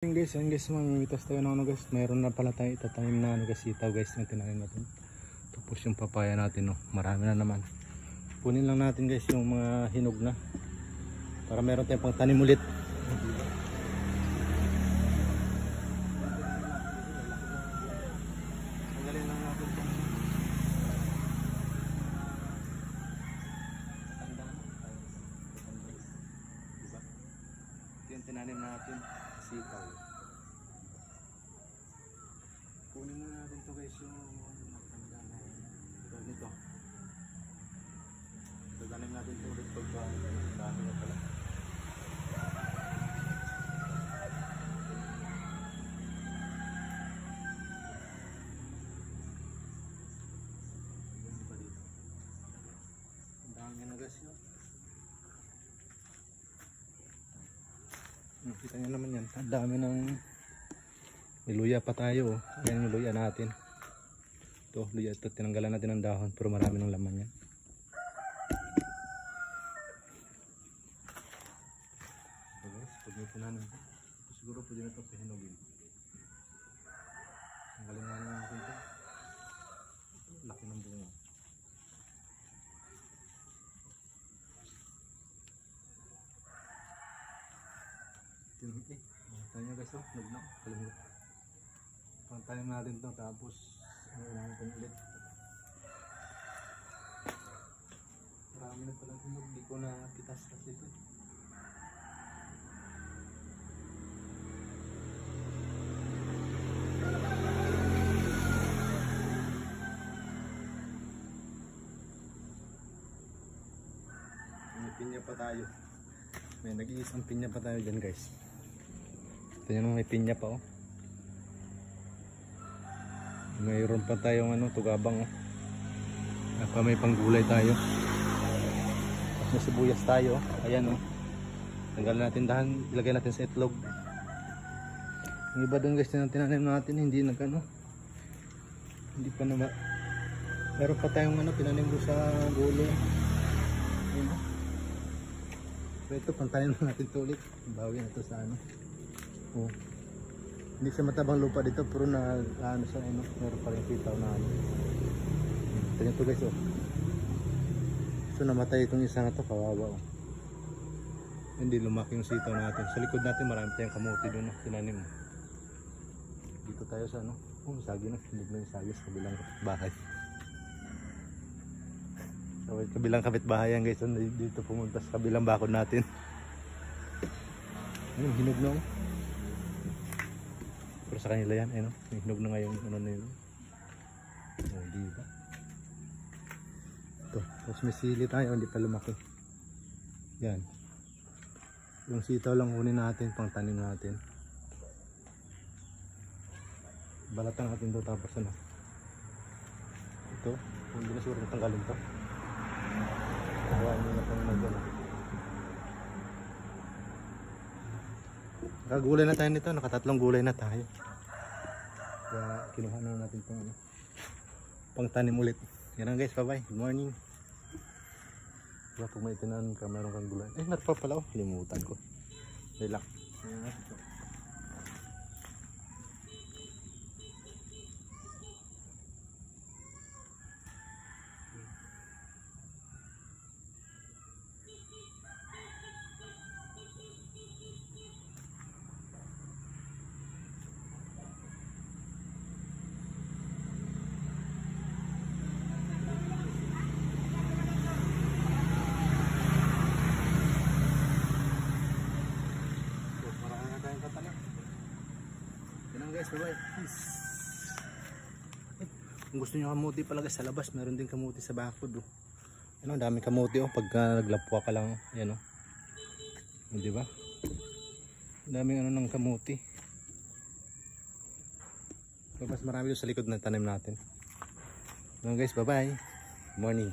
Yan guys, mamimitas tayo ng ano guys. Mayroon na pala tayo itatanim na ano guys, sitaw guys na tinanim natin. Tapos yung papaya natin, no, marami na naman. Punin lang natin guys yung mga hinog na para meron tayong pang tanim ulit. Tanggalin lang natin ito. Diba? Ito yung tinanim natin, sitaw. Kunin na natin ito guys yung matanda na ito. Tatanim natin ito ulit pag dami na pala. Ang dami na guys yun. Kita nyo naman yan. Ang dami ng niluya pa tayo. Ayan yung luya natin. Ito, luya ito. Tinanggalan natin ng dahon pero marami ng laman yan. Ito guys, pag may tinanim ito, siguro pwede na ito pahinugin. Tanggalin na natin ito. Laki ng bunga. Tayo nyo guys, nagnak, kalimut. Pantayin natin ito tapos natin ulit. Marami na palang hinog, di ko na pitas kasi ito. May pinya pa tayo. May nag-iisang pinya pa tayo dyan guys. Ito nyo may pinya pa oh. Mayroon pa tayong ano, tugabang oh. Napa may panggulay tayo. May sibuyas tayo. Ayan oh. Tanggalin natin dahan, ilagay natin sa itlog. Yung iba doon guys na tinanim natin, hindi nagano. Hindi pa naman. Meron pa tayong ano, tinanim doon sa gulo. Ayan oh. So ito, pantanin natin ito ulit. Bawi na ito sa ano. Oh. Hindi siya matabang lupa dito, pero na ano sa ano, meron pa rin sitaw na ano. Ito nyo ito guys oh. So namatay itong isa na to, kawawa oh. Hindi lumaki yung sitaw natin. Sa likod natin marami tayong kamote doon oh, tinanim. Dito tayo sa ano. Oh, sagi na. Hindi na yung sagi sa kabilang bahay. So, kabilang kapitbahay yan guys, dito pumunta sa kabilang bakod natin. Ayun, hinog na oh. Pero sa kanila yan, ayun, hinog na ngayon ano na yun. Oh, diba? Ito, tapos may sili tayo, hindi pa lumaki. Yan. Yung sitaw lang kunin natin, pang tanim natin. Balatan natin ito tapos ano. Ito, hindi na siguro natanggalin ito. Gawa nyo na pang mag-ano. Nakagulay na tayo nito, nakatatlong gulay na tayo. Kaya kinuha na natin pang ano, pang tanim ulit. Yan lang guys, bye bye, good morning. Kaya pag may tinanim ka, meron kang gulay. Eh, narpa pala oh, limutan ko. Relax. Guys, bye-bye. Peace. Kung gusto nyo kamuti pala guys sa labas, meron din kamuti sa bakod oh. Ano, dami kamuti oh pagka naglapwa ka lang, ayan oh. Di ba? Daming ano ng kamuti. So, mas marami doon sa likod na tanim natin. So, guys, bye-bye. Morning.